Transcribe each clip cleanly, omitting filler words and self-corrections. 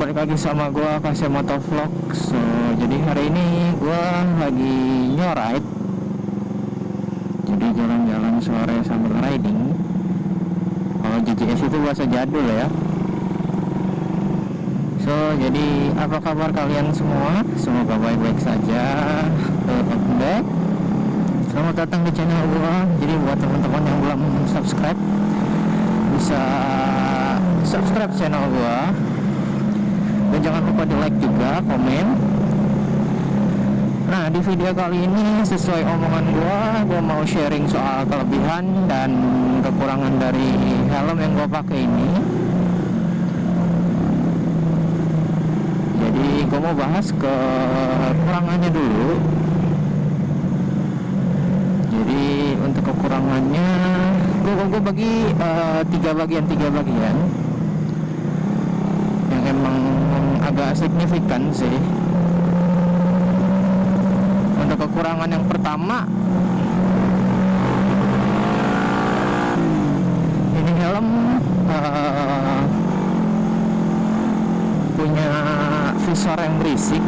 balik lagi sama gua Kasih Motovlog. So, jadi hari ini gua lagi nyoride. Jadi jalan-jalan sore sambil riding. Kalau GJS itu bahasa jadul ya. So, jadi apa kabar kalian semua? Semoga baik-baik saja. Welcome back. Selamat datang di channel gua. Jadi buat teman-teman yang belum subscribe, bisa subscribe channel gua. Dan jangan lupa di like juga, komen. Nah, di video kali ini sesuai omongan gua mau sharing soal kelebihan dan kekurangan dari helm yang gua pakai ini. Jadi gua mau bahas kekurangannya dulu. Jadi untuk kekurangannya gua bagi tiga bagian yang emang agak signifikan sih. Untuk kekurangan yang pertama, ini helm punya visor yang berisik.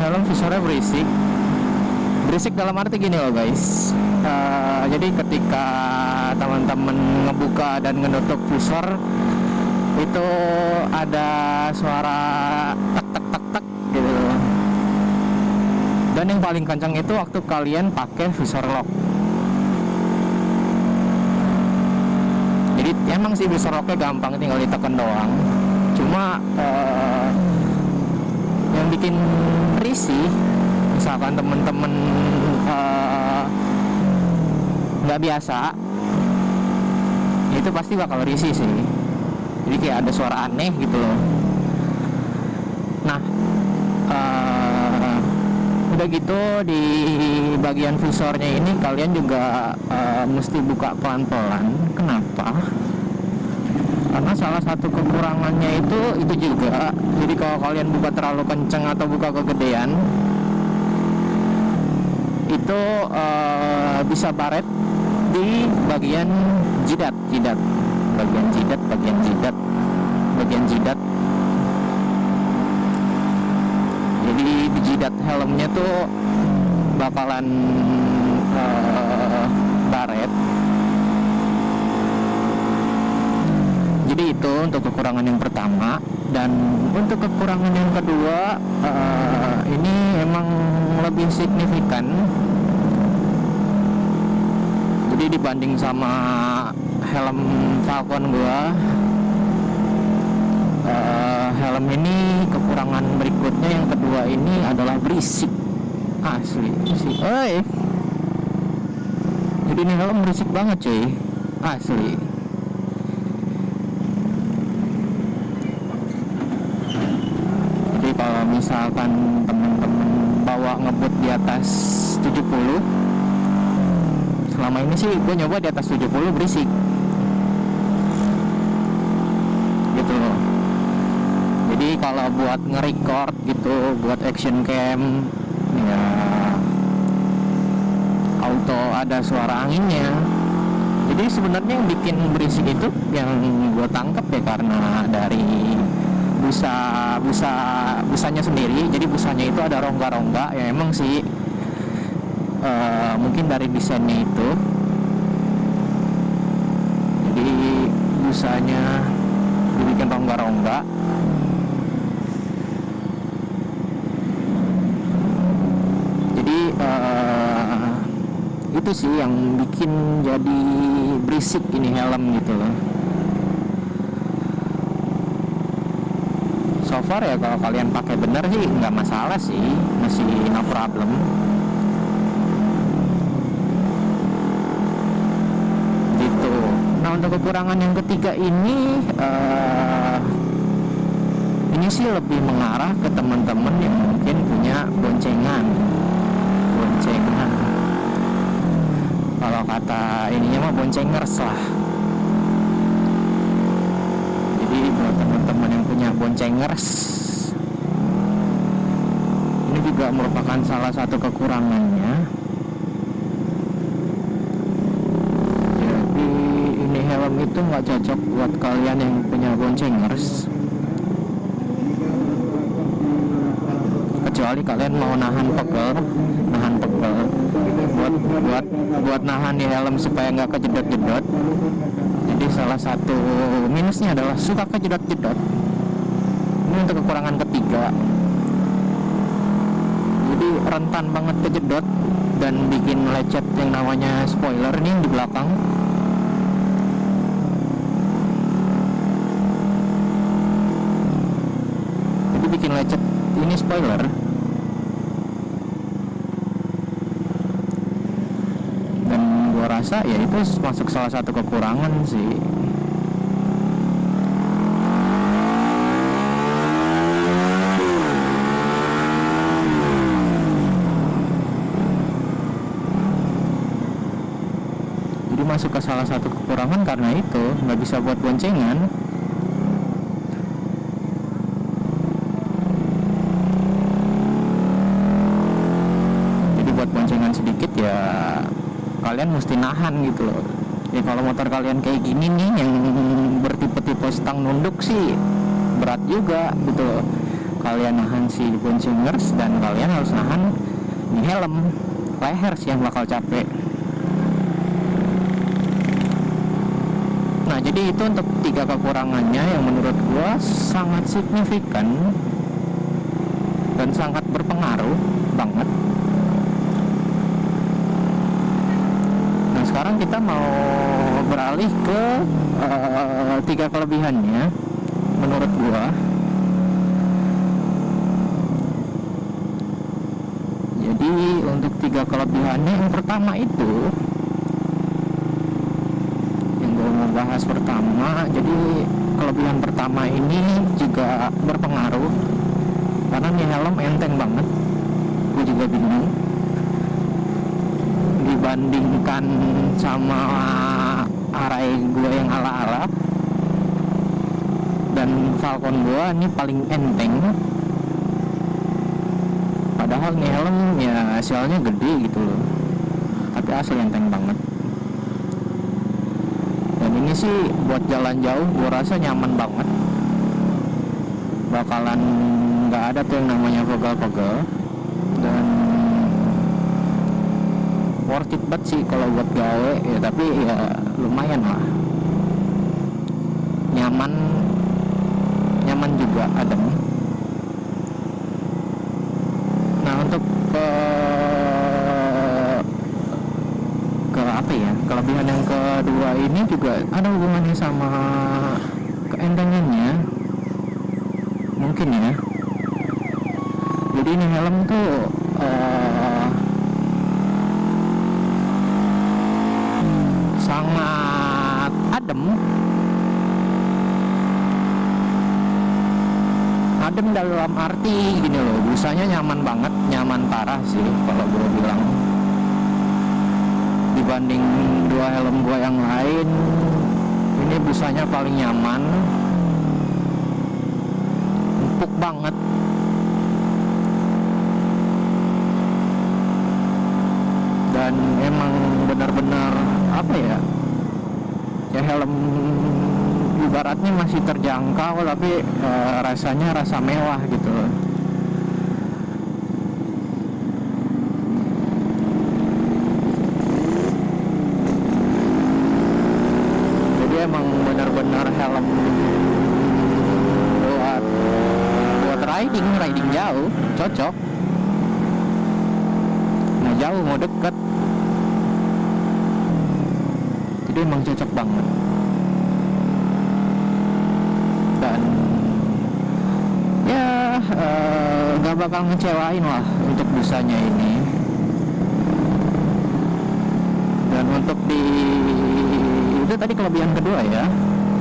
Helm visornya berisik dalam arti gini loh guys. Jadi ketika teman-teman ngebuka dan menutup visor itu ada suara tek gitu. Dan yang paling kencang itu waktu kalian pakai visor lock. Jadi emang sih visor locknya gampang, tinggal ditekan doang. Cuma yang bikin risih, misalkan temen-temen nggak biasa, itu pasti bakal risih sih. Jadi kayak ada suara aneh gitu loh. Nah, udah gitu di bagian visornya ini kalian juga mesti buka pelan-pelan. Kenapa? Karena salah satu kekurangannya itu juga, jadi kalau kalian buka terlalu kenceng atau buka kegedean, itu bisa baret di bagian jidat. Jadi di jidat helmnya tuh bakalan baret. Jadi itu untuk kekurangan yang pertama. Dan untuk kekurangan yang kedua, ini emang lebih signifikan. Jadi dibanding sama helm Falcon gua, helm ini kekurangan berikutnya yang kedua ini adalah berisik. Asli sih. Jadi ini helm berisik banget cuy. Asli. Kalau misalkan temen-temen bawa ngebut di atas 70, selama ini sih gue nyoba di atas 70 berisik gitu loh. Jadi kalau buat nge-record gitu, buat action cam ya auto ada suara anginnya. Jadi sebenarnya yang bikin berisik itu yang gue tangkap ya karena dari busanya sendiri. Jadi busanya itu ada rongga-rongga ya, emang sih mungkin dari desainnya itu. Jadi busanya dibikin rongga-rongga. Jadi itu sih yang bikin jadi berisik ini helm gitu loh. So far ya kalau kalian pakai bener sih nggak masalah sih, masih no problem. Gitu. Nah untuk kekurangan yang ketiga ini sih lebih mengarah ke teman-teman yang mungkin punya boncengan. Kalau kata ininya mah boncengers lah. Jadi buat teman-teman yang punya boncengers, juga merupakan salah satu kekurangannya. Jadi ini helm itu nggak cocok buat kalian yang punya boncengers, kecuali kalian mau nahan pegel buat nahan di helm supaya nggak kejedot-jedot. Jadi salah satu minusnya adalah suka kejedot-jedot. Ini untuk kekurangan ketiga. Jadi rentan banget kejedot dan bikin lecet yang namanya spoiler nih yang di belakang. Jadi bikin lecet ini spoiler. Dan gua rasa ya itu masuk salah satu kekurangan sih. Jadi masuk ke salah satu kekurangan karena itu nggak bisa buat boncengan. Jadi buat boncengan sedikit ya kalian mesti nahan gitu loh. Ya kalau motor kalian kayak gini nih yang bertipe-tipe stang nunduk sih berat juga gitu loh. Kalian nahan si boncengers dan kalian harus nahan di helm, leher sih yang bakal capek. Nah jadi itu untuk 3 kekurangannya yang menurut gua sangat signifikan dan sangat berpengaruh banget. Nah sekarang kita mau beralih ke 3 kelebihannya menurut gua. Jadi untuk 3 kelebihannya, yang pertama itu bahas pertama. Jadi kelebihan pertama ini juga berpengaruh karena nih helm enteng banget. Gue juga bingung dibandingkan sama Arai gue yang ala-ala, dan Falcon gue ini paling enteng. Padahal nih helm ya hasilnya gede gitu loh, tapi asli enteng banget. Ini sih buat jalan jauh gue rasa nyaman banget. Bakalan nggak ada tuh yang namanya pegel-pegel, dan worth it banget sih kalau buat gawe ya. Tapi ya lumayan lah, nyaman juga, adem. Nah untuk apa ya, kelebihan yang kedua ini juga ada hubungannya sama keentengannya mungkin ya. Jadi ini helm tuh sangat adem dalam arti gini loh, busanya nyaman banget, nyaman parah sih kalau gue bilang. Dibanding 2 helm gua yang lain, ini busanya paling nyaman, empuk banget. Dan emang benar-benar apa ya, ya helm ibaratnya masih terjangkau tapi rasanya rasa mewah gitu loh. Emang benar-benar helm buat riding jauh, cocok. Mau jauh mau deket, jadi emang cocok banget. Dan ya gak bakal ngecewain lah untuk busanya ini. Dan untuk di itu tadi kelebihan kedua ya.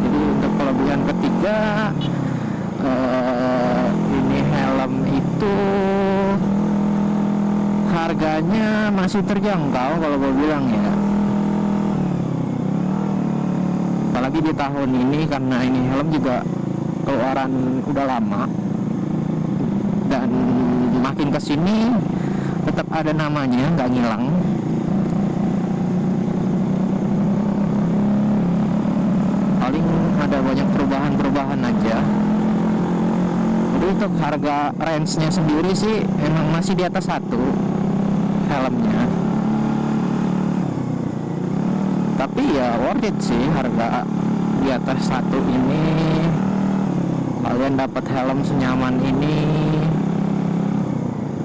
Jadi untuk kelebihan ketiga, ini helm itu harganya masih terjangkau kalau gue bilang ya. Apalagi di tahun ini karena ini helm juga keluaran udah lama dan makin kesini tetap ada namanya, nggak ngilang. Paling ada banyak perubahan aja. Jadi untuk harga range-nya sendiri sih emang masih di atas 1 helmnya, tapi ya worth it sih. Harga di atas 1 ini kalian dapat helm senyaman ini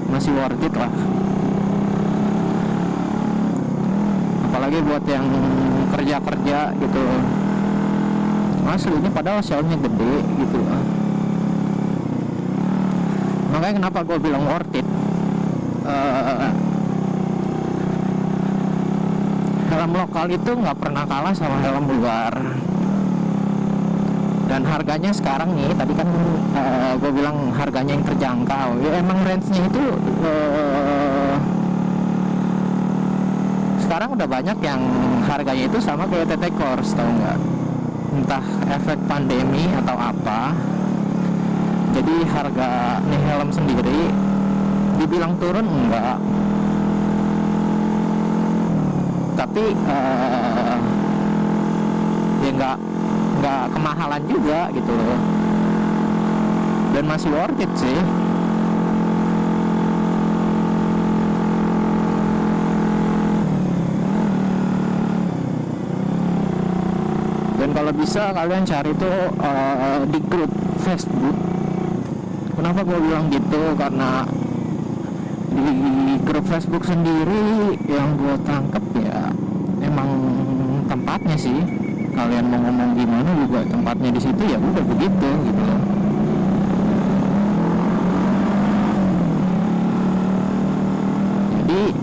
masih worth it lah. Apalagi buat yang kerja gitu, aslinya padahal shellnya gede gitu. Makanya kenapa gue bilang worth it. Helm lokal itu nggak pernah kalah sama helm luar. Dan harganya sekarang nih, tadi kan gue bilang harganya yang terjangkau. Ya emang range-nya itu sekarang udah banyak yang harganya itu sama kayak TT Course, tau nggak? Entah efek pandemi atau apa. Jadi harga nih helm sendiri dibilang turun enggak, tapi ya nggak kemahalan juga gitu loh, dan masih worth it sih. Dan kalau bisa kalian cari tuh di grup Facebook. Kenapa gue bilang gitu? Karena di grup Facebook sendiri yang gue tangkep ya emang tempatnya sih. Kalian mau ngomong gimana juga tempatnya di situ, ya udah begitu gitu loh. Jadi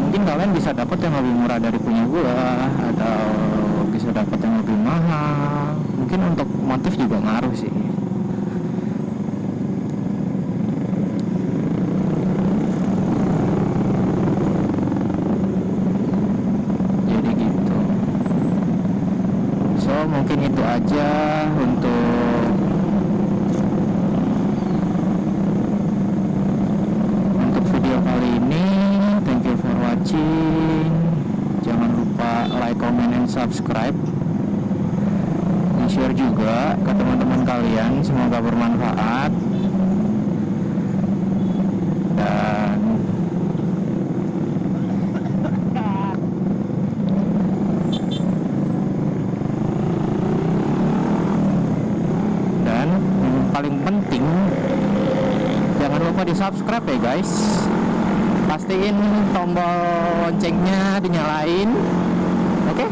mungkin kalian bisa dapat yang lebih murah dari punya gue, atau bisa dapat yang lebih mahal. Mungkin untuk motif juga ngaruh sih. Mungkin itu aja untuk video kali ini. Thank you for watching. Jangan lupa like, comment, and subscribe. Share juga ke teman-teman kalian. Semoga bermanfaat. Paling penting jangan lupa di subscribe ya guys. Pastiin tombol loncengnya dinyalain. Oke?